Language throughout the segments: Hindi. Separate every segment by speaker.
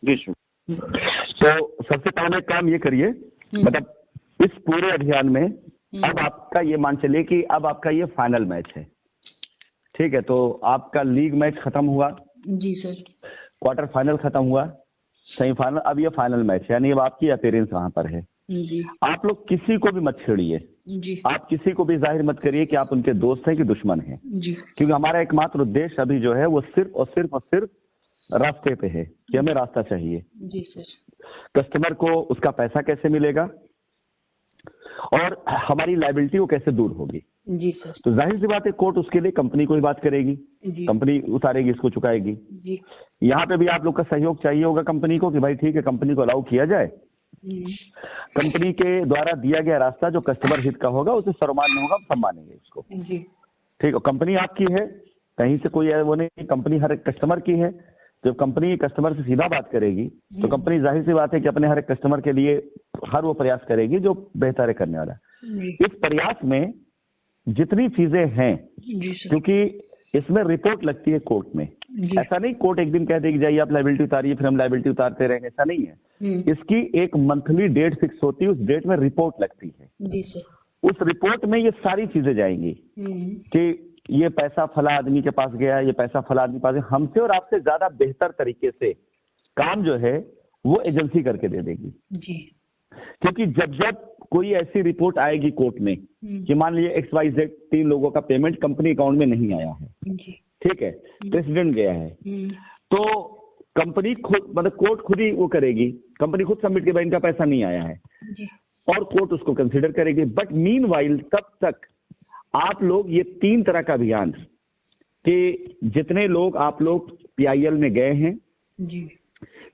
Speaker 1: जी सर। तो सबसे पहले काम ये करिए, मतलब इस पूरे अभियान में अब आपका ये मान चलिए कि अब आपका ये फाइनल मैच है, ठीक है। तो आपका लीग मैच खत्म हुआ,
Speaker 2: जी सर।
Speaker 1: क्वार्टर फाइनल खत्म हुआ, सेमीफाइनल, अब ये फाइनल मैच है, यानी अब आपकी अपीयरेंस वहां पर है।
Speaker 2: जी।
Speaker 1: आप लोग किसी को भी मत छेड़िए
Speaker 2: जी।
Speaker 1: आप किसी को भी जाहिर मत करिए कि आप उनके दोस्त हैं कि दुश्मन हैं
Speaker 2: जी।
Speaker 1: क्योंकि हमारा एकमात्र उद्देश्य अभी जो है वो सिर्फ और सिर्फ और सिर्फ रास्ते पे है कि हमें रास्ता चाहिए।
Speaker 2: जी सर।
Speaker 1: कस्टमर को उसका पैसा कैसे मिलेगा और हमारी लायबिलिटी वो कैसे दूर होगी।
Speaker 2: जी सर।
Speaker 1: तो जाहिर सी बात है कोर्ट उसके लिए कंपनी को ही बात करेगी, कंपनी उतारेगी, इसको चुकाएगी।
Speaker 2: जी।
Speaker 1: यहाँ पे भी आप लोग का सहयोग चाहिए होगा कंपनी को कि भाई ठीक है कंपनी को अलाउ किया जाए, कंपनी के द्वारा दिया गया रास्ता जो कस्टमर हित का होगा उसे सर्वमान्य होगा, हम मानेंगे उसको।
Speaker 2: जी।
Speaker 1: ठीक है, कंपनी आपकी है, कहीं से कोई वो नहीं, कंपनी हर एक कस्टमर की है। जब कंपनी कस्टमर से सीधा बात करेगी तो कंपनी जाहिर सी बात है कि अपने हर एक कस्टमर के लिए हर वो प्रयास करेगी जो बेहतर है करने वाला। इस प्रयास में जितनी चीजें हैं, क्योंकि इसमें रिपोर्ट लगती है कोर्ट में, ऐसा नहीं कोर्ट एक दिन कह देगी जाइए आप लायबिलिटी उतारिए फिर हम लायबिलिटी उतारते रहेंगे, ऐसा नहीं है। इसकी एक मंथली डेट फिक्स होती है, उस डेट में रिपोर्ट लगती है।
Speaker 2: जी सर।
Speaker 1: उस रिपोर्ट में ये सारी चीजें जाएंगी कि ये पैसा फला आदमी के पास गया, ये पैसा फला आदमी के पास गया। हमसे और आपसे ज्यादा बेहतर तरीके से काम जो है वो एजेंसी करके दे देगी
Speaker 2: जी।
Speaker 1: क्योंकि जब जब कोई ऐसी रिपोर्ट आएगी कोर्ट में कि मान लीजिए XYZ 3 लोगों का पेमेंट कंपनी अकाउंट में नहीं आया है, ठीक है, प्रेसिडेंट गया है, तो कंपनी खुद मतलब कोर्ट खुद ही वो करेगी, कंपनी खुद सबमिट के भाई इनका पैसा नहीं आया है और कोर्ट उसको कंसिडर करेगी। बट मीनवाइल तब तक आप लोग ये 3 तरह का अभियान कि जितने लोग आप लोग PIL में गए हैं
Speaker 2: जी।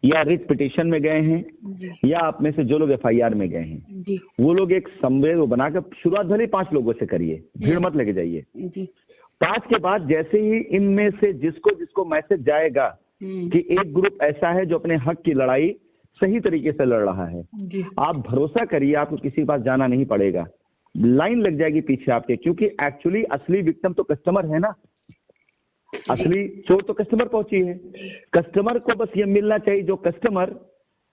Speaker 1: या रिट पिटिशन में गए हैं या आप में से जो लोग FIR में गए हैं वो लोग एक संवेद बनाकर शुरुआत भले 5 लोगों से करिए, भीड़ मत लेके जाइए। 5 के बाद जैसे ही इनमें से जिसको जिसको मैसेज जाएगा कि एक ग्रुप ऐसा है जो अपने हक की लड़ाई सही तरीके से लड़ रहा है, आप भरोसा करिए आपको किसी के पास जाना नहीं पड़ेगा, लाइन लग जाएगी पीछे आपके, क्योंकि एक्चुअली असली विक्टिम तो कस्टमर है ना, असली चोर तो कस्टमर पहुंची है। कस्टमर को बस ये मिलना चाहिए जो कस्टमर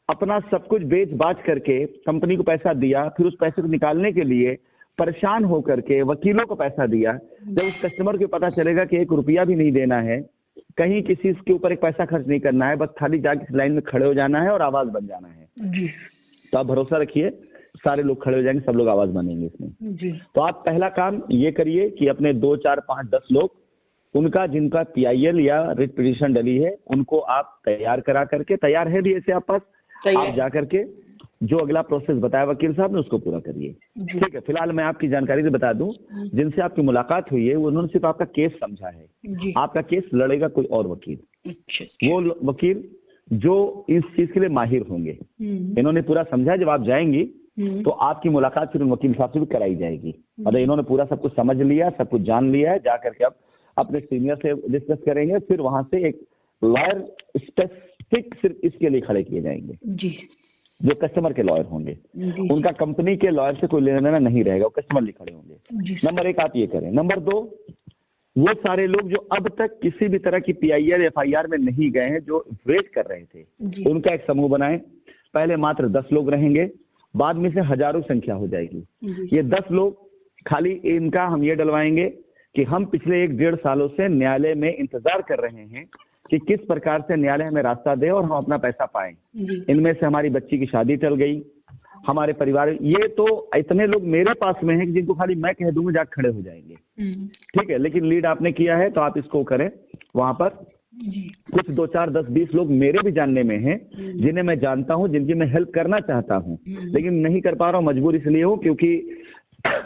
Speaker 1: अपना सब कुछ बेच बाच करके कंपनी को पैसा दिया, फिर उस पैसे को निकालने के लिए परेशान होकर के वकीलों को पैसा दिया। जब उस कस्टमर को पता चलेगा कि 1 रुपया भी नहीं देना है, कहीं किसी के ऊपर एक पैसा खर्च नहीं करना है, बस खाली जाके लाइन में खड़े हो जाना है और आवाज बन जाना है, तो आप भरोसा रखिए सारे लोग खड़े हो जाएंगे, सब लोग आवाज बनेंगे इसमें। तो आप पहला काम ये करिए कि अपने 2, 4, 5, 10 लोग उनका जिनका PIL या रिट पिटीशन डली है उनको आप तैयार करा करके, तैयार है भी ऐसे आप पास, आप जा करके जो अगला प्रोसेस बताया वकील साहब ने उसको पूरा करिए। ठीक है, फिलहाल मैं आपकी जानकारी से बता दूं, जिनसे आपकी मुलाकात हुई है उन्होंने सिर्फ आपका केस समझा है, आपका केस लड़ेगा कोई और वकील, वो वकील जो इस चीज के लिए माहिर होंगे, इन्होंने पूरा समझा। जब आप जाएंगी तो आपकी मुलाकात फिर उन वकील साहब से भी कराई जाएगी, मतलब इन्होंने पूरा सब कुछ समझ लिया, सब कुछ जान लिया है, जा करके आप अपने सीनियर से डिस्कस करेंगे, फिर वहां से एक लॉयर स्पेसिफिक सिर्फ इसके लिए खड़े किए जाएंगे जो कस्टमर के लॉयर होंगे, उनका कंपनी के लॉयर से कोई लेना देना नहीं रहेगा, वो कस्टमर लिए खड़े होंगे। नंबर 1 आप ये करें। नंबर 2, वो सारे लोग जो अब तक किसी भी तरह की PIL FIR में नहीं गए हैं, जो वेट कर रहे थे, उनका एक समूह बनाएं। पहले मात्र 10 लोग रहेंगे, बाद में से हजारों संख्या हो जाएगी। ये 10 लोग खाली इनका हम ये डलवाएंगे कि हम पिछले 1-1.5 सालों से न्यायालय में इंतजार कर रहे हैं कि किस प्रकार से न्यायालय हमें रास्ता दे और हम अपना पैसा पाएं। इनमें से हमारी बच्ची की शादी टल गई, हमारे परिवार, ये तो इतने लोग मेरे पास में हैं कि जिनको खाली मैं कह दूंगा जाकर खड़े हो जाएंगे। ठीक है, लेकिन लीड आपने किया है तो आप इसको करें। वहां पर कुछ 2, 4, 10, 20 लोग मेरे भी जानने में हैं जिन्हें मैं जानता हूं, जिनकी मैं हेल्प करना चाहता हूं, लेकिन नहीं कर पा रहा हूं, मजबूर इसलिए हूं क्योंकि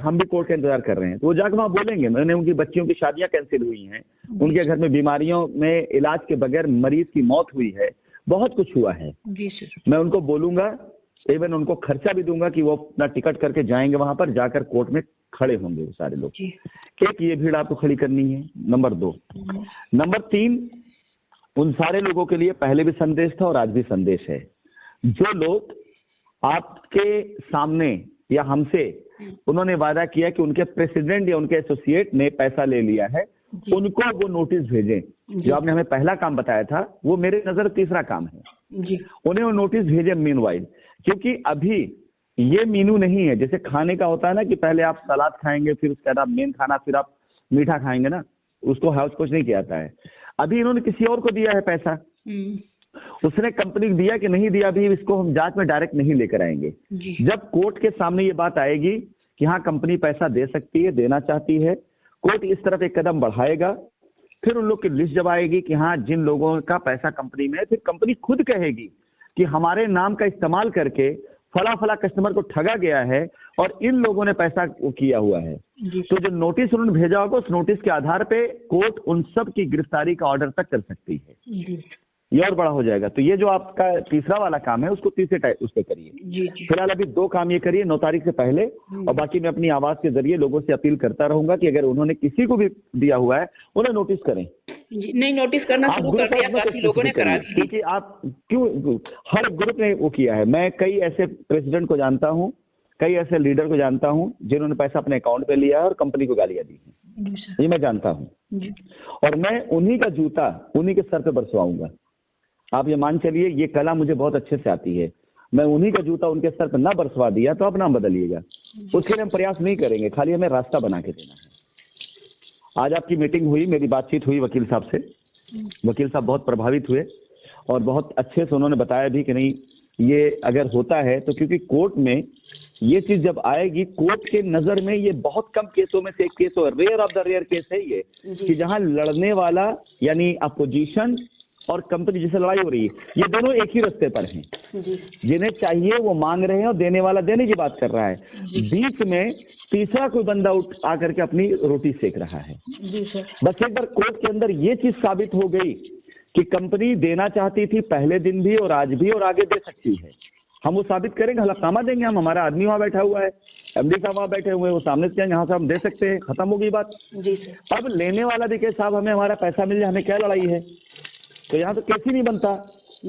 Speaker 1: हम भी कोर्ट का इंतजार कर रहे हैं। तो वो जाकर वहां बोलेंगे, मैंने उनकी बच्चियों की शादियां कैंसिल हुई हैं, उनके घर में बीमारियों में इलाज के बगैर मरीज की मौत हुई है, बहुत कुछ हुआ है। मैं उनको बोलूंगा, इवन उनको खर्चा भी दूंगा कि वो अपना टिकट करके जाएंगे, वहां पर जाकर कोर्ट में खड़े होंगे वो सारे लोग। एक ये भीड़ आपको खड़ी करनी है। नंबर 2। नंबर 3, उन सारे लोगों के लिए पहले भी संदेश था और आज भी संदेश है, जो लोग आपके सामने या हमसे उन्होंने वादा किया कि उनके प्रेसिडेंट या उनके एसोसिएट ने पैसा ले लिया है, उनको वो नोटिस भेजें। जो आपने हमें पहला काम बताया था वो मेरे नजर तीसरा काम है जी। उन्हें वो नोटिस भेजे मीनवाइल, क्योंकि अभी ये मीनू नहीं है जैसे खाने का होता है ना कि पहले आप सलाद खाएंगे फिर उसके बाद आप मेन खाना फिर आप मीठा खाएंगे ना, उसको हाउस कुछ नहीं किया जाता है। अभी इन्होंने किसी और को दिया है पैसा, उसने कंपनी को दिया कि नहीं दिया अभी इसको हम जांच में डायरेक्ट नहीं लेकर आएंगे। जब कोर्ट के सामने ये बात आएगी कि हाँ कंपनी पैसा दे सकती है, देना चाहती है, कोर्ट इस तरफ एक कदम बढ़ाएगा, फिर उन लोग की लिस्ट जब आएगी कि हाँ जिन लोगों का पैसा कंपनी में है, फिर कंपनी खुद कहेगी कि हमारे नाम का इस्तेमाल करके फला फला कस्टमर को ठगा गया है और इन लोगों ने पैसा किया हुआ है। तो जो नोटिस उन्होंने भेजा होगा उस नोटिस के आधार पे कोर्ट उन सब की गिरफ्तारी का ऑर्डर तक कर सकती है। ये और बड़ा हो जाएगा। तो ये जो आपका तीसरा वाला काम है उसको तीसरे टाइप उस पे करिए। फिलहाल अभी 2 काम ये करिए 9 तारीख से पहले, और बाकी मैं अपनी आवाज के जरिए लोगों से अपील करता रहूंगा कि अगर उन्होंने किसी को भी दिया हुआ है उन्हें नोटिस करें।
Speaker 2: जी, नहीं नोटिस करना शुरू कर दिया, काफी लोगों ने करा भी,
Speaker 1: क्योंकि आप क्यों हर ग्रुप ने वो किया है। मैं कई ऐसे प्रेसिडेंट को जानता हूँ, कई ऐसे लीडर को जानता हूँ जिन्होंने पैसा अपने अकाउंट पे लिया है और कंपनी को गालियां दी है, ये मैं जानता हूँ। और मैं उन्हीं का जूता उन्हीं के सर पे बरसवाऊंगा। आप ये मान चलिए ये कला मुझे बहुत अच्छे से आती है। मैं उन्हीं का जूता उनके सर पे ना बरसवा दिया तो आप नाम बदलिएगा, उसके लिए हम प्रयास नहीं करेंगे, खाली हमें रास्ता बना के देना है। आज आपकी मीटिंग हुई, मेरी बातचीत हुई वकील साहब से, वकील साहब बहुत प्रभावित हुए और बहुत अच्छे से उन्होंने बताया भी कि नहीं ये अगर होता है तो, क्योंकि कोर्ट में ये चीज जब आएगी, कोर्ट के नजर में ये बहुत कम केसों में से एक केस और rare of the rare case है ये कि जहां लड़ने वाला यानी अपोजिशन और कंपनी जिसे लड़ाई हो रही है ये दोनों एक ही रास्ते पर हैं। जिन्हें चाहिए वो मांग रहे हैं और देने वाला देने की बात कर रहा है, बीच में तीसरा कोई बंदा उठ आकर के अपनी रोटी सेक रहा है। बस एक बार कोर्ट के अंदर ये चीज साबित हो गई कि कंपनी देना चाहती थी पहले दिन भी और आज भी और आगे दे सकती है, हम वो साबित करेंगे, हलफनामा देंगे, हम हमारा आदमी वहां बैठा हुआ है, एमडी साहब वहां बैठे हुए हैं, वो सामने से कहेंगे हाँ साहब हम दे सकते हैं, खत्म होगी बात।
Speaker 2: जी सर।
Speaker 1: अब लेने वाला भी कहे साहब हमें हमारा पैसा मिल जाए, हमें क्या लड़ाई है, तो यहाँ तो केस ही नहीं बनता।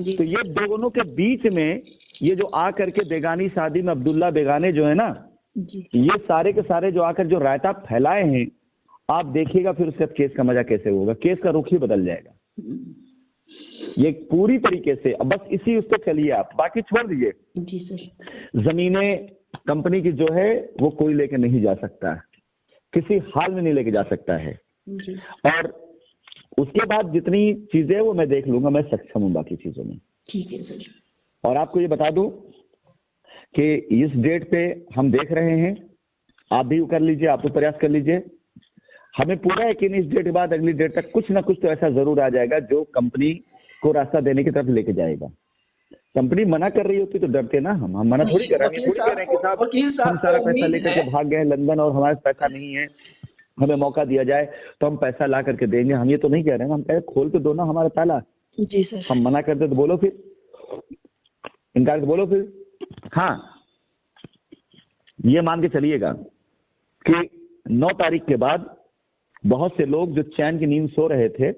Speaker 1: तो ये दोनों के बीच में ये जो आकर के बेगानी शादी में अब्दुल्ला बेगाने जो है ना जी। ये सारे के सारे जो आकर जो रायता फैलाए हैं, आप देखिएगा फिर उसके केस का मजा कैसे होगा, केस का रुख ही बदल जाएगा ये पूरी तरीके से। अब बस इसी उस पर चलिए आप, बाकी छोड़ दीजिए।
Speaker 2: जी सर।
Speaker 1: जमीनें कंपनी की जो है वो कोई लेके नहीं जा सकता, किसी हाल में नहीं लेके जा सकता है
Speaker 2: जी।
Speaker 1: और उसके बाद जितनी चीजें वो मैं देख लूंगा, मैं सक्षम हूँ बाकी चीजों में।
Speaker 2: ठीक है सर।
Speaker 1: और आपको ये बता दूं कि इस डेट पे हम देख रहे हैं, आप भी कर लीजिए, आप तो प्रयास कर लीजिए, हमें पूरा यकीन इस डेट के बाद अगली डेट तक कुछ ना कुछ तो ऐसा जरूर आ जाएगा जो कंपनी को रास्ता देने की तरफ लेके जाएगा। कंपनी मना कर रही होती तो डरते ना, हम मना थोड़ी कर रहे हैं कि साहब हम सारा पैसा लेकर के भाग गए लंदन और हमारे पैसा नहीं है, हमें मौका दिया जाए तो हम पैसा ला करके देंगे, हम ये तो नहीं कह रहे हैं, हम कह रहे खोल के दो ना हमारा ताला।
Speaker 2: जी सर।
Speaker 1: हम मना करते तो बोलो, फिर इनकार तो बोलो फिर। हाँ ये मान के चलिएगा कि 9 तारीख के बाद बहुत से लोग जो चैन की नींद सो रहे थे,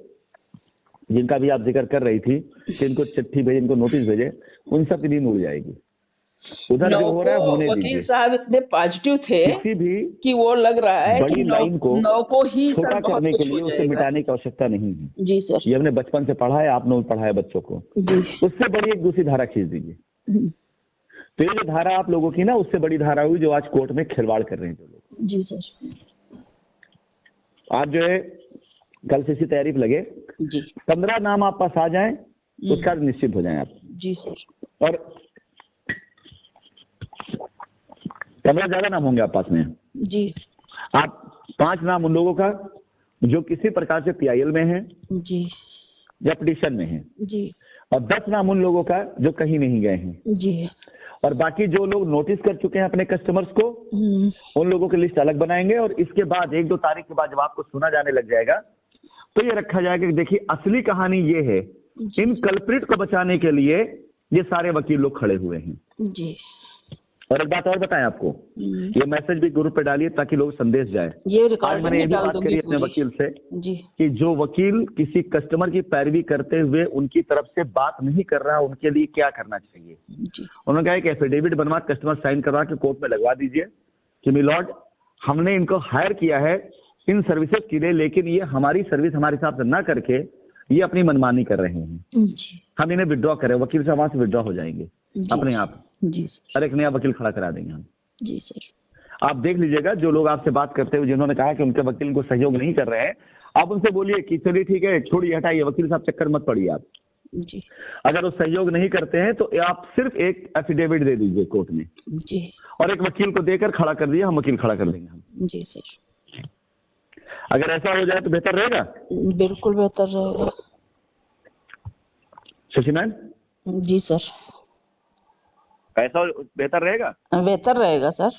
Speaker 1: जिनका भी आप जिक्र कर रही थी कि इनको चिट्ठी भेजे, इनको नोटिस भेजे, उन सब की नींद उड़ जाएगी। उधर जो हो रहा है होने दीजिए।
Speaker 2: वकील साहब इतने पॉजिटिव थे
Speaker 1: किसी भी
Speaker 2: कि वो लग रहा है
Speaker 1: बड़ी
Speaker 2: कि
Speaker 1: लाइन को
Speaker 2: ही
Speaker 1: छोटा करने के लिए उसे मिटाने की आवश्यकता नहीं है।
Speaker 2: जी सर।
Speaker 1: ये हमने बचपन से पढ़ा है, आपने भी पढ़ा है बच्चों को। उससे बड़ी एक दूसरी धारा खींच दीजिए। तो ये जो धारा आप लोगों की ना, उससे बड़ी धारा हुई जो आज कोर्ट में खिलवाड़ कर रहे हैं जो लोग।
Speaker 2: जी सर।
Speaker 1: आप जो है कल से इसी तैयारी पे लगे
Speaker 2: जी।
Speaker 1: 15 नाम आप पास आ जाएं, उसका निश्चित हो जाएं आप।
Speaker 2: जी सर।
Speaker 1: और 15 ज्यादा नाम होंगे आप पास में
Speaker 2: जी।
Speaker 1: आप 5 नाम उन लोगों का जो किसी प्रकार से पीआईएल में है
Speaker 2: जी
Speaker 1: या पिटीशन में है
Speaker 2: जी,
Speaker 1: और 10 नाम उन लोगों का जो कहीं नहीं गए हैं
Speaker 2: जी,
Speaker 1: और बाकी जो लोग नोटिस कर चुके हैं अपने कस्टमर्स को, उन लोगों की लिस्ट अलग बनाएंगे। और इसके बाद 1-2 तारीख के बाद जब आपको सुना जाने लग जाएगा तो ये रखा जाएगा कि देखिए असली कहानी ये है, इन कल्प्रिट को बचाने के लिए ये सारे वकील लोग खड़े हुए हैं।
Speaker 2: जी।
Speaker 1: और एक बात और बताएं आपको, ये मैसेज भी ग्रुप पे डालिए ताकि लोग संदेश जाए।
Speaker 2: ये
Speaker 1: आज मैंने ये भी बात करी अपने वकील से
Speaker 2: जी
Speaker 1: कि जो वकील किसी कस्टमर की पैरवी करते हुए उनकी तरफ से बात नहीं कर रहा, उनके लिए क्या करना चाहिए।
Speaker 2: जी।
Speaker 1: उन्होंने कहा एक एफिडेविट बनवा कस्टमर साइन करवा के कोर्ट में लगवा दीजिए कि मिलॉर्ड हमने इनको हायर किया है इन सर्विसेज के लिए, लेकिन ये हमारी सर्विस हमारे हिसाब से ना करके ये अपनी मनमानी कर रहे हैं। हम इन्हें विड्रॉ करें, वकील साहब वहां से विड्रॉ हो जाएंगे अपने आप।
Speaker 3: जी सर।
Speaker 1: और एक नया वकील खड़ा करा देंगे हम।
Speaker 3: जी सर।
Speaker 1: आप देख लीजिएगा, जो लोग आपसे बात करते हुए जिन्होंने कहा कि उनके वकील को सहयोग नहीं कर रहे हैं, आप उनसे बोलिए कि चलिए ठीक है, छोड़िए, हटाइए, वकील साहब चक्कर मत पड़िए आप।
Speaker 3: जी।
Speaker 1: अगर वो सहयोग नहीं करते हैं तो आप सिर्फ एक एफिडेविट दे दीजिए कोर्ट में
Speaker 3: जी।
Speaker 1: और एक वकील को देकर खड़ा कर दिया, हम वकील खड़ा कर देंगे हम।
Speaker 3: जी सर।
Speaker 1: अगर ऐसा हो जाए तो बेहतर रहेगा।
Speaker 3: बिल्कुल बेहतर रहेगा।
Speaker 1: शशि मैम।
Speaker 3: जी सर।
Speaker 1: ऐसा बेहतर रहेगा।
Speaker 3: बेहतर रहेगा सर,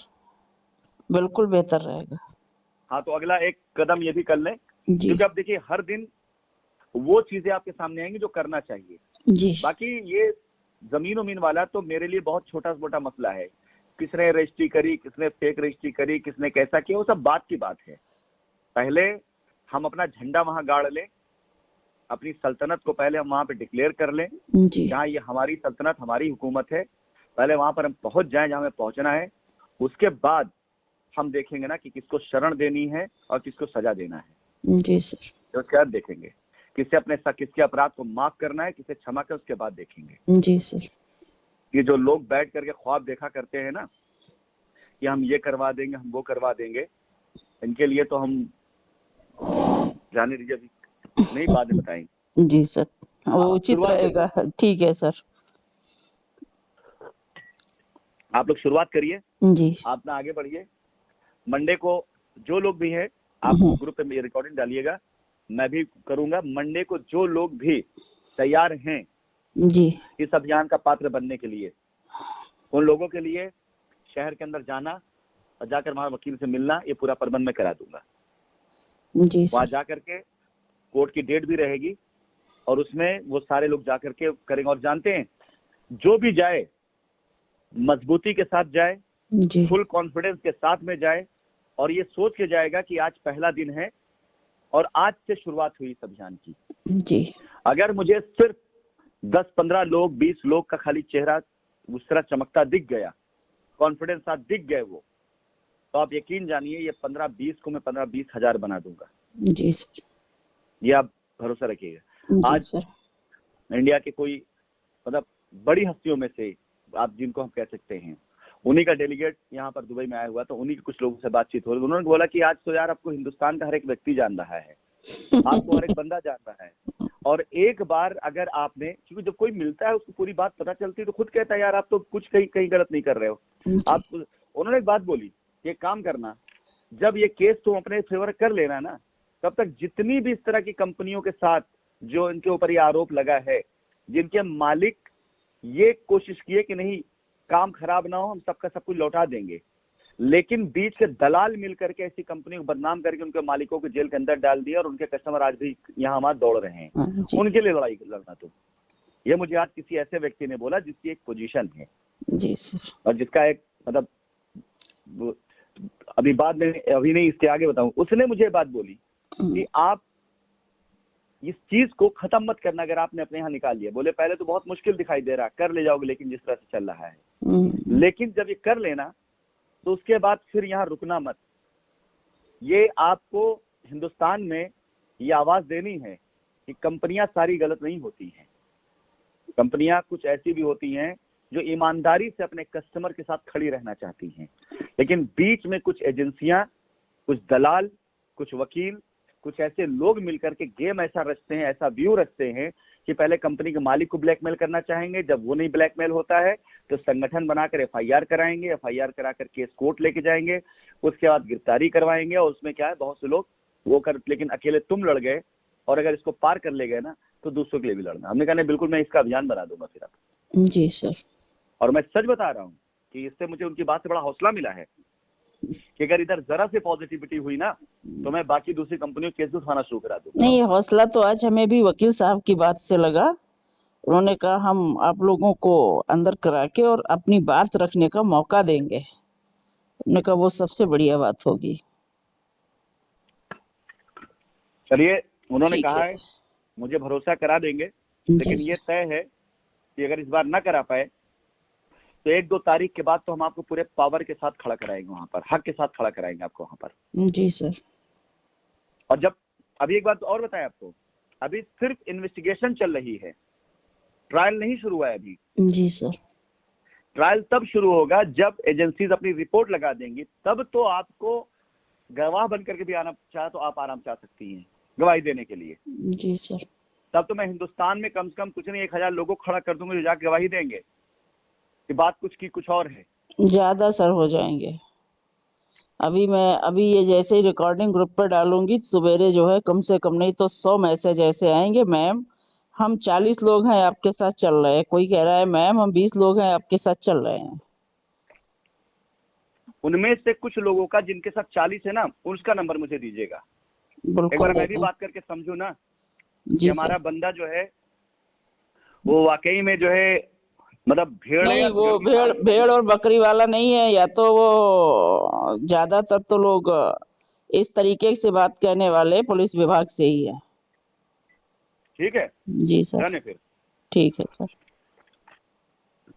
Speaker 3: बिल्कुल बेहतर रहेगा।
Speaker 1: हाँ, तो अगला एक कदम ये भी कर लें, क्योंकि आप देखिए हर दिन वो चीजें आपके सामने आएंगी जो करना चाहिए।
Speaker 3: जी।
Speaker 1: बाकी ये जमीन उमीन वाला तो मेरे लिए बहुत छोटा मोटा मसला है, किसने रजिस्ट्री करी, किसने फेक रजिस्ट्री करी, किसने कैसा किया, वो सब बात की बात है। पहले हम अपना झंडा वहां गाड़ लें, अपनी सल्तनत को पहले हम वहां पे डिक्लेयर कर लें, जहां ये हमारी सल्तनत, हमारी हुकूमत है। पहले वहां पर हम पहुंच जाएं जहां हमें पहुंचना है। उसके बाद हम देखेंगे ना कि किसको शरण देनी है और किसको सजा देना है।
Speaker 3: जी सर।
Speaker 1: तो क्या देखेंगे, किसके अपराध को माफ करना है, किसे क्षमा कर, उसके बाद देखेंगे।
Speaker 3: जी सर। ये
Speaker 1: जो लोग बैठ करके ख्वाब देखा करते हैं ना कि हम ये करवा देंगे, हम वो करवा देंगे, इनके लिए तो हम जाने दीजिए, अभी नहीं, बाद में बताएंगे।
Speaker 3: जी सर, वो उचित रहेगा। ठीक है सर,
Speaker 1: आप लोग शुरुआत करिए।
Speaker 3: जी।
Speaker 1: आप ना आगे बढ़िए। मंडे को जो लोग भी हैं, आप ग्रुप पे रिकॉर्डिंग डालिएगा, मैं भी करूंगा। मंडे को जो लोग भी तैयार हैं
Speaker 3: जी
Speaker 1: इस अभियान का पात्र बनने के लिए, उन लोगों के लिए शहर के अंदर जाना और जाकर वहां वकील से मिलना, ये पूरा प्रबंध मैं करा दूंगा।
Speaker 3: जी
Speaker 1: वहां जाकर के कोर्ट की डेट भी रहेगी और उसमें वो सारे लोग जाकर के करेंगे। और जानते हैं, जो भी जाए मजबूती के साथ जाए, फुल कॉन्फिडेंस के साथ में जाए और ये सोच के जाएगा कि आज पहला दिन है और आज से शुरुआत हुई इस अभियान की।
Speaker 3: जी।
Speaker 1: अगर मुझे सिर्फ 10-15 लोग, 20 लोग का खाली चेहरा उस तरह चमकता दिख गया, कॉन्फिडेंस साथ दिख गए वो, तो आप यकीन जानिए ये 15-20 को मैं 15-20 हजार बना दूंगा।
Speaker 3: जी सर।
Speaker 1: ये आप भरोसा रखिएगा। आज इंडिया के कोई मतलब बड़ी हस्तियों में से आप जिनको हम कह सकते हैं, उन्हीं का डेलीगेट यहाँ पर दुबई में आया हुआ, तो उन्हीं के कुछ लोगों से बातचीत हो रही। उन्होंने बोला कि आज तो यार आपको हिंदुस्तान का हर एक व्यक्ति जान रहा है, आपको हर एक बंदा जान रहा है। और एक बार अगर आपने, क्योंकि जब कोई मिलता है उसको पूरी बात पता चलती है तो खुद कहता है यार आप तो कुछ कहीं गलत नहीं कर रहे हो आप। उन्होंने एक बात बोली, ये काम करना, जब ये केस तुम अपने फेवर कर लेना ना, तब तक जितनी भी इस तरह की कंपनियों के साथ जो इनके ऊपर ये आरोप लगा है, जिनके मालिक ये कोशिश किए कि नहीं काम खराब ना हो, हम सबका सब कुछ लौटा देंगे, लेकिन बीच के दलाल मिलकर के ऐसी कंपनी को बदनाम करके उनके मालिकों को जेल के अंदर डाल दिया और उनके कस्टमर आज भी यहाँ हमारे दौड़ रहे हैं, उनके लिए लड़ाई लड़ना। तो ये मुझे आज किसी ऐसे व्यक्ति ने बोला जिसकी एक पोजीशन है
Speaker 3: जी सर,
Speaker 1: और जिसका एक मतलब, अभी बाद में, अभी नहीं इसके आगे बताऊं, उसने मुझे बात बोली कि आप इस चीज को खत्म मत करना, अगर आपने अपने यहाँ निकाल लिया। बोले पहले तो बहुत मुश्किल दिखाई दे रहा, कर ले जाओगे, लेकिन जिस तरह से चल रहा है, लेकिन जब ये कर लेना तो उसके बाद फिर यहाँ रुकना मत। ये आपको हिंदुस्तान में ये आवाज देनी है कि कंपनियां सारी गलत नहीं होती हैं, कंपनियां कुछ ऐसी भी होती हैं जो ईमानदारी से अपने कस्टमर के साथ खड़ी रहना चाहती हैं, लेकिन बीच में कुछ एजेंसियां, कुछ दलाल, कुछ वकील, कुछ ऐसे लोग मिलकर के गेम ऐसा रचते हैं, ऐसा व्यू रचते हैं कि पहले कंपनी के मालिक को ब्लैकमेल करना चाहेंगे, जब वो नहीं ब्लैकमेल होता है तो संगठन बनाकर एफआईआर कराएंगे, एफआईआर कराकर केस कोर्ट लेके जाएंगे, उसके बाद गिरफ्तारी करवाएंगे और उसमें क्या है, बहुत से लोग वो कर, लेकिन अकेले तुम लड़ गए और अगर इसको पार कर ले गए ना तो दूसरों के लिए भी लड़ना। हमने कहा नहीं, बिल्कुल मैं इसका अभियान बना दूंगा फिर आप।
Speaker 3: जी सर।
Speaker 1: और मैं सच बता रहा हूँ कि इससे मुझे उनकी बात से बड़ा हौसला मिला है कि अगर इधर जरा से पॉजिटिविटी हुई ना तो मैं बाकी दूसरी कंपनियों केस भी उठाना शुरू करा दूंगा।
Speaker 3: नहीं, हौसला तो आज हमें भी वकील साहब की बात से लगा। उन्होंने कहा हम आप लोगों को अंदर करा के और अपनी बात रखने का मौका देंगे। उन्होंने कहा वो सबसे बढ़िया बात होगी।
Speaker 1: चलिए, उन्होंने कहा है मुझे भरोसा करा देंगे, लेकिन ये तय है कि अगर इस बार ना करा पाए तो 1-2 तारीख के बाद तो हम आपको पूरे पावर के साथ खड़ा कराएंगे, वहां पर हक के साथ खड़ा कराएंगे आपको वहां पर।
Speaker 3: जी सर।
Speaker 1: और जब अभी एक बात और बताएं आपको, अभी सिर्फ इन्वेस्टिगेशन चल रही है, ट्रायल नहीं शुरू हुआ है अभी।
Speaker 3: जी सर।
Speaker 1: ट्रायल तब शुरू होगा जब एजेंसीज अपनी रिपोर्ट लगा देंगी, तब तो आपको गवाह बन करके भी आना चाहे तो आप आराम चाह सकती हैं गवाही देने के लिए।
Speaker 3: जी सर। तब
Speaker 1: तो मैं हिंदुस्तान में कम से कम कुछ नहीं 1000 लोगों को खड़ा कर दूंगा जो जाके गवाही देंगे कि बात कुछ की कुछ और है।
Speaker 3: ज्यादा सर हो जाएंगे। अभी ये जैसे ही रिकॉर्डिंग ग्रुप पर डालूंगी, सवेरे जो है कम से कम नहीं तो 100 मैसेज ऐसे आएंगे, मैम हम 40 लोग हैं आपके साथ चल रहे हैं, कोई कह रहा है मैम हम 20 लोग हैं आपके साथ चल रहे हैं।
Speaker 1: उनमें से कुछ लोगों का जिनके साथ 40 है ना, उसका नंबर मुझे दीजिएगा, एक बार मैं भी बात करके समझू ना कि हमारा बंदा जो है वो वाकई में जो है मतलब भेड़
Speaker 3: नहीं, वो भेड़ और बकरी वाला नहीं है, या तो वो ज्यादातर तो लोग इस तरीके से बात करने वाले पुलिस विभाग से ही है।
Speaker 1: ठीक है
Speaker 3: जी सर।
Speaker 1: जाने फिर
Speaker 3: ठीक है सर।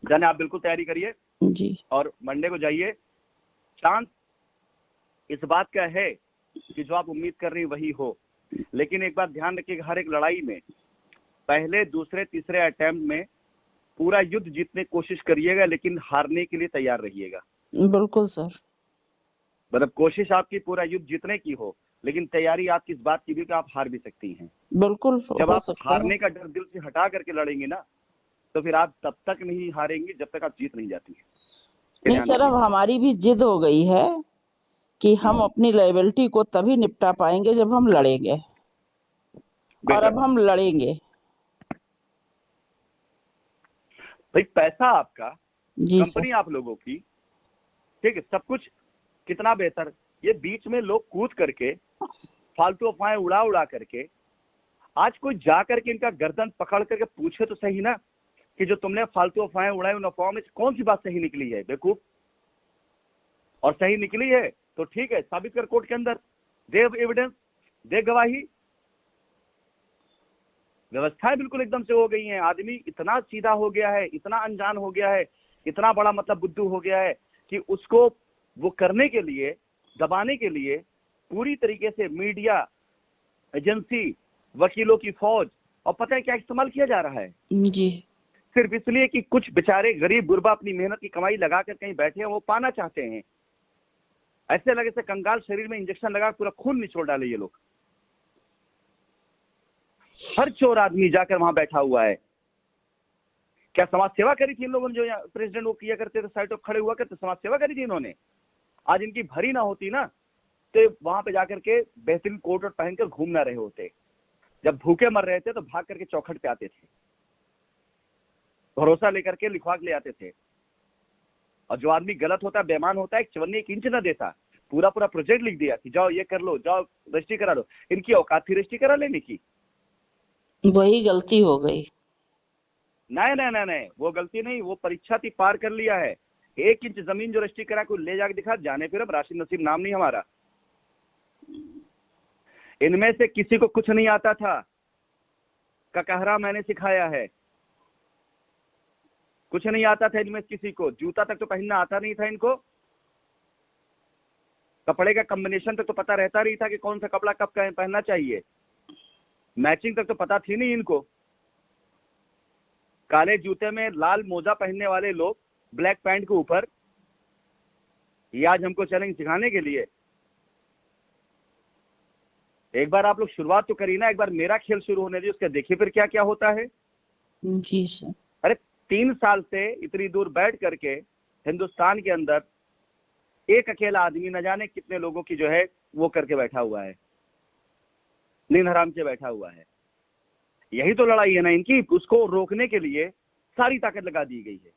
Speaker 1: जाने आप बिल्कुल तैयारी करिए
Speaker 3: जी, और
Speaker 1: मंडे को जाइए। चांस इस बात का है कि जो आप उम्मीद कर रही वही हो, लेकिन एक बात ध्यान रखिएगा, हर एक लड़ाई में पहले दूसरे तीसरे अटेम्प्ट में पूरा युद्ध जीतने की कोशिश करिएगा, लेकिन हारने के लिए तैयार रहिएगा।
Speaker 3: बिल्कुल सर।
Speaker 1: मतलब कोशिश आपकी पूरा युद्ध जीतने की हो, लेकिन तैयारी आपकी इस बात की भी कि आप हार भी सकती हैं।
Speaker 3: बिल्कुल
Speaker 1: जब आप हारने का डर दिल से हटा करके लड़ेंगे ना, तो फिर आप तब तक नहीं हारेंगे जब तक आप जीत नहीं जाती है।
Speaker 3: नहीं सर, अब हमारी भी जिद हो गई है कि हम अपनी लायबिलिटी को तभी निपटा पाएंगे जब हम लड़ेंगे, और अब हम लड़ेंगे।
Speaker 1: भाई पैसा आपका, कंपनी आप लोगों की, ठीक है, सब कुछ कितना बेहतर। ये बीच में लोग कूद करके फालतू अफवाहें उड़ा उड़ा करके, आज कोई जा करके इनका गर्दन पकड़ करके पूछे तो सही ना कि जो तुमने फालतू अफवाहें उड़ाई उन अफवाहों में कौन सी बात सही निकली है बेवकूफ, और सही निकली है तो ठीक है, साबित कर कोर्ट के अंदर, दे एविडेंस, दे गवाही। व्यवस्थाएं बिल्कुल एकदम से हो गई हैं, आदमी इतना सीधा हो गया है, इतना अनजान हो गया है, इतना बड़ा मतलब बुद्धू हो गया है कि उसको वो करने के लिए, दबाने के लिए पूरी तरीके से मीडिया, एजेंसी, वकीलों की फौज, और पता है क्या इस्तेमाल किया जा रहा है जी, सिर्फ इसलिए कि कुछ बेचारे गरीब गुरबा अपनी मेहनत की कमाई लगाकर कहीं बैठे हैं, वो पाना चाहते हैं। ऐसे लगे से कंगाल शरीर में इंजेक्शन लगा पूरा खून निचोड़ डाले ये लोग। हर चोर आदमी जाकर वहां बैठा हुआ है। क्या समाज सेवा करी थी इन लोगों ने, जो प्रेसिडेंट वो किया करते थे, साइड खड़े हुआ करते, समाज सेवा करी थी इन्होंने। आज इनकी भरी ना होती ना तो वहां पे जाकर के बेहतरीन कोट और पहनकर घूम ना रहे होते। जब भूखे मर रहे थे तो भाग करके चौखट पे आते थे, भरोसा लेकर के लिखवा के ले आते थे। और जो आदमी गलत होता है, बेईमान होता है, एक चवन्नी एक इंच ना देता, पूरा पूरा प्रोजेक्ट लिख दिया कि जाओ ये कर लो, जाओ रजिस्ट्री करा लो। इनकी औकात थी रजिस्ट्री करा लेने की?
Speaker 3: वही गलती हो गई।
Speaker 1: नहीं नहीं नहीं नहीं, वो गलती नहीं, वो परीक्षा थी, पार कर लिया है। 1 इंच जमीन जो रजिस्ट्री करा कोई ले जाके दिखा, जाने फिर अब राशि नसीब नाम नहीं हमारा। इनमें से किसी को कुछ नहीं आता था, ककहरा मैंने सिखाया है। कुछ नहीं आता था इनमें किसी को, जूता तक तो पहनना आता नहीं था इनको, कपड़े का कॉम्बिनेशन तक तो पता रहता नहीं था कि कौन सा कपड़ा कब पहनना चाहिए, मैचिंग तक तो पता थी नहीं इनको। काले जूते में लाल मोजा पहनने वाले लोग ब्लैक पैंट के ऊपर, ये आज हमको चलेंगे सिखाने के लिए। एक बार आप लोग शुरुआत तो करी ना, एक बार मेरा खेल शुरू होने दीजिए, उसका देखिए फिर क्या क्या होता है।
Speaker 3: जी सर।
Speaker 1: अरे 3 साल से इतनी दूर बैठ करके हिंदुस्तान के अंदर एक अकेला आदमी न जाने कितने लोगों की जो है वो करके बैठा हुआ है, नींद हराम से बैठा हुआ है। यही तो लड़ाई है ना इनकी, उसको रोकने के लिए सारी ताकत लगा दी गई है।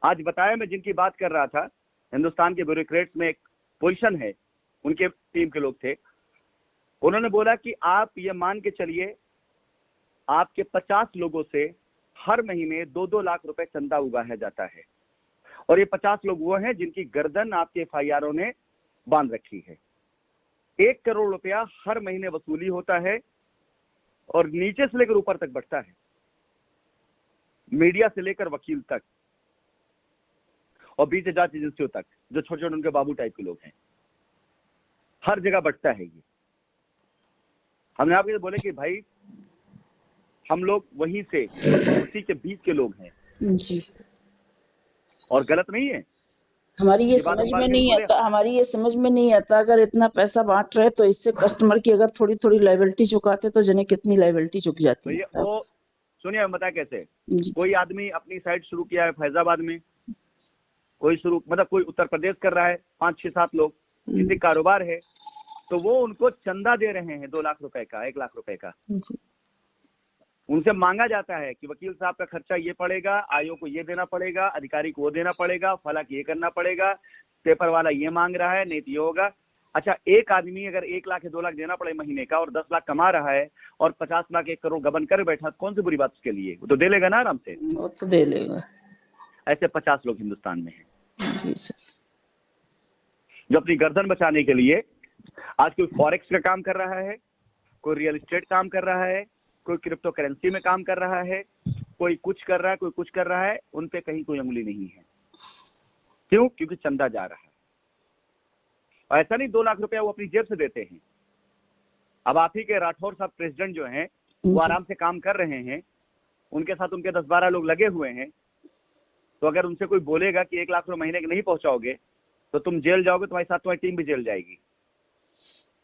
Speaker 1: आज बताया मैं जिनकी बात कर रहा था, हिंदुस्तान के ब्यूरोक्रेट्स में एक पोजीशन है, उनके टीम के लोग थे, उन्होंने बोला कि आप ये मान के चलिए आपके 50 लोगों से हर महीने 2-2 लाख रुपए चंदा उगाया जाता है, और ये 50 लोग वो हैं जिनकी गर्दन आपके एफआईआरों ने बांध रखी है। 1 करोड़ रुपया हर महीने वसूली होता है, और नीचे से लेकर ऊपर तक बढ़ता है, मीडिया से लेकर वकील तक और बीच जांच एजेंसियों तक, जो छोटे छोटे उनके बाबू टाइप के लोग हैं, हर जगह बढ़ता है ये। हमने आपको बोले कि भाई हम लोग वहीं से उसी के बीच के लोग हैं
Speaker 3: जी।
Speaker 1: और गलत नहीं है।
Speaker 3: हमारी ये समझ में नहीं आता, अगर इतना पैसा बांट रहे तो इससे कस्टमर की अगर थोड़ी थोड़ी लायबिलिटी चुकाते तो जने कितनी लायबिलिटी चुक जाती है।
Speaker 1: वो सुनिए हम बताया कैसे। कोई आदमी अपनी साइट शुरू किया है फैजाबाद में, कोई कोई उत्तर प्रदेश कर रहा है, 5-6-7 लोग, किसी कारोबार है, तो वो उनको चंदा दे रहे हैं 2 लाख रुपए का, 1 लाख रुपए का। उनसे मांगा जाता है कि वकील साहब का खर्चा ये पड़ेगा, आयोग को ये देना पड़ेगा, अधिकारी को वो देना पड़ेगा, फलाक ये करना पड़ेगा, पेपर वाला ये मांग रहा है, नहीं तो ये होगा। अच्छा, एक आदमी अगर 1 लाख या 2 लाख देना पड़े महीने का और 10 लाख कमा रहा है और 50 लाख 1 करोड़ गबन कर बैठा, कौन सी बुरी बात उसके लिए? वो तो दे लेगा ना आराम से।
Speaker 3: वो तो दे लेगा।
Speaker 1: ऐसे 50 लोग हिंदुस्तान में हैं जो अपनी गर्दन बचाने के लिए आज कोई फॉरेक्स का काम कर रहा है, कोई रियल एस्टेट काम कर रहा है, कोई क्रिप्टो करेंसी में काम कर रहा है, कोई कुछ कर रहा है, कोई कुछ कर रहा है, उन पे कहीं कोई उंगली नहीं है। क्यों? क्योंकि चंदा जा रहा है। और ऐसा नहीं 2 लाख रुपया वो अपनी जेब से देते हैं। अब आप ही के राठौर साहब प्रेसिडेंट जो हैं वो आराम से काम कर रहे हैं, उनके साथ उनके 10-12 लोग लगे हुए हैं। तो अगर उनसे कोई बोलेगा कि 1 लाख रुपए महीने के नहीं पहुंचाओगे तो तुम जेल जाओगे, तुम्हारे साथ तुम्हारी टीम भी जेल जाएगी।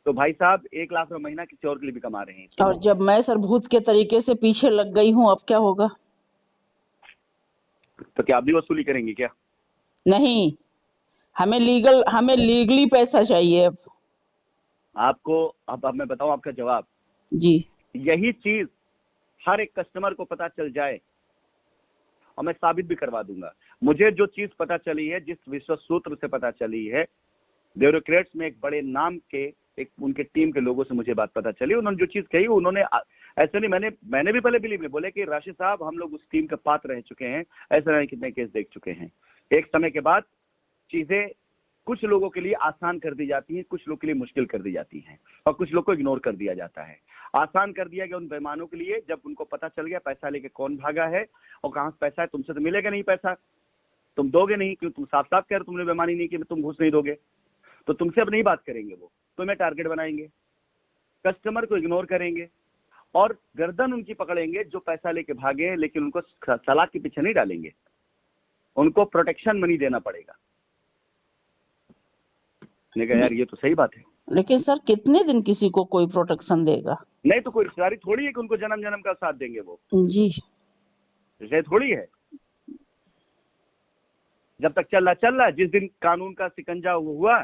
Speaker 1: तो भाई साहब 1 लाख रुपए महीना किसी और के लिए भी कमा रहे हैं।
Speaker 3: और जब मैं सर भूत के तरीके से पीछे लग गई हूँ, अब क्या होगा?
Speaker 1: तो क्या आप भी वसूली करेंगे क्या?
Speaker 3: नहीं, हमें लीगली पैसा चाहिए। अब
Speaker 1: आपको अब मैं बताऊं आपका जवाब
Speaker 3: जी।
Speaker 1: यही चीज हर एक कस्टमर को पता चल जाए और मैं साबित भी करवा दूंगा। मुझे जो चीज पता चली है, जिस विश्व सूत्र से पता चली है, ब्यूरोक्रेट्स में एक बड़े नाम के एक उनके टीम के लोगों से मुझे बात पता चली। उन्होंने जो चीज कही, उन्होंने ऐसे नहीं, मैंने भी पहले बिलीव नहीं, बोले कि राशिद साहब हम लोग उस टीम के पात्र रह चुके हैं, ऐसे नहीं कितने केस देख चुके हैं। एक समय के बाद चीजें कुछ लोगों के लिए आसान कर दी जाती हैं, कुछ लोगों के लिए मुश्किल कर दी जाती हैं और कुछ लोग को इग्नोर कर दिया जाता है। आसान कर दिया गया उन बेईमानों के लिए जब उनको पता चल गया पैसा लेके कौन भागा है और कहां से पैसा है। तुमसे तो मिलेगा नहीं पैसा, तुम दोगे नहीं, क्योंकि तुम साफ साफ कह रहे तुमने बेईमानी नहीं की, तुम घूस नहीं दोगे, तो तुमसे अब नहीं बात करेंगे। वो तुम्हें टारगेट बनाएंगे, कस्टमर को इग्नोर करेंगे और गर्दन उनकी पकड़ेंगे जो पैसा लेके भागे, लेकिन उनको सलाख के पीछे नहीं डालेंगे, उनको प्रोटेक्शन मनी देना पड़ेगा। यार ये तो सही बात है,
Speaker 3: लेकिन सर कितने दिन किसी को कोई प्रोटेक्शन देगा?
Speaker 1: नहीं तो कोई रिश्तेदारी थोड़ी है कि उनको जन्म जन्म का साथ देंगे वो
Speaker 3: जी।
Speaker 1: रिश्ते थोड़ी है। जब तक चल रहा, जिस दिन कानून का सिकंजा हुआ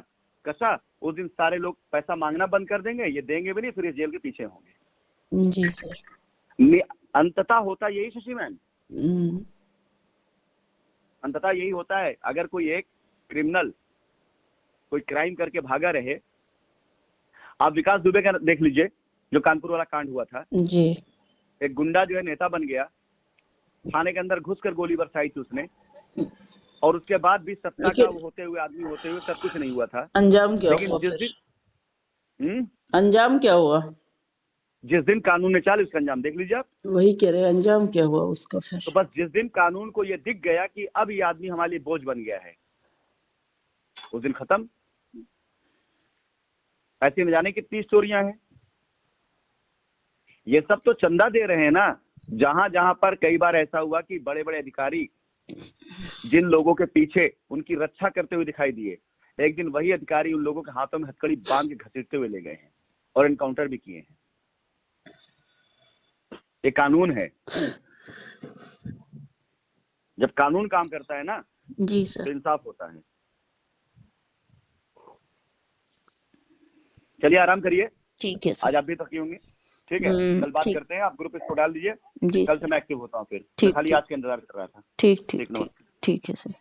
Speaker 1: कसा, उस दिन सारे लोग पैसा मांगना बंद कर देंगे, ये देंगे भी नहीं, फिर ये जेल के पीछे होंगे।
Speaker 3: जी सर।
Speaker 1: अंततः होता यही शशि मैम, अंततः यही होता है। अगर कोई एक क्रिमिनल कोई क्राइम करके भागा रहे, आप विकास दुबे का देख लीजिए जो कानपुर वाला कांड हुआ था
Speaker 3: जी।
Speaker 1: एक गुंडा जो है नेता बन गया, थाने के अंदर घुसकर गोली बरसाई थी उसने, और उसके बाद भी सत्ता का होते हुए आदमी होते हुए सब कुछ नहीं हुआ था।
Speaker 3: अंजाम क्या हुआ? अंजाम क्या हुआ?
Speaker 1: जिस दिन कानून ने चाल उसका अंजाम देख लीजिए आप।
Speaker 3: वही कह रहे, अंजाम क्या हुआ उसका फिर?
Speaker 1: तो बस जिस दिन कानून को ये दिख गया कि अब ये आदमी हमारे लिए बोझ बन गया है, उस दिन खत्म। ऐसे में जाने कितनी स्टोरियां हैं। ये सब तो चंदा दे रहे हैं ना। जहां जहां पर कई बार ऐसा हुआ कि बड़े बड़े अधिकारी जिन लोगों के पीछे उनकी रक्षा करते हुए दिखाई दिए, एक दिन वही अधिकारी उन लोगों के हाथों में हथकड़ी बांध के घसीटते हुए ले गए हैं और एनकाउंटर भी किए हैं। ये कानून है। जब कानून काम करता है ना
Speaker 3: जी सर,
Speaker 1: तो इंसाफ होता है। चलिए आराम करिए।
Speaker 3: ठीक है सर।
Speaker 1: आज आप भी थकी होंगे, ठीक है। कल बात करते हैं। आप ग्रुप इसको डाल दीजिए, कल से मैं एक्टिव होता हूँ। फिर खाली आज का इंतजार कर रहा था।
Speaker 3: ठीक है सर।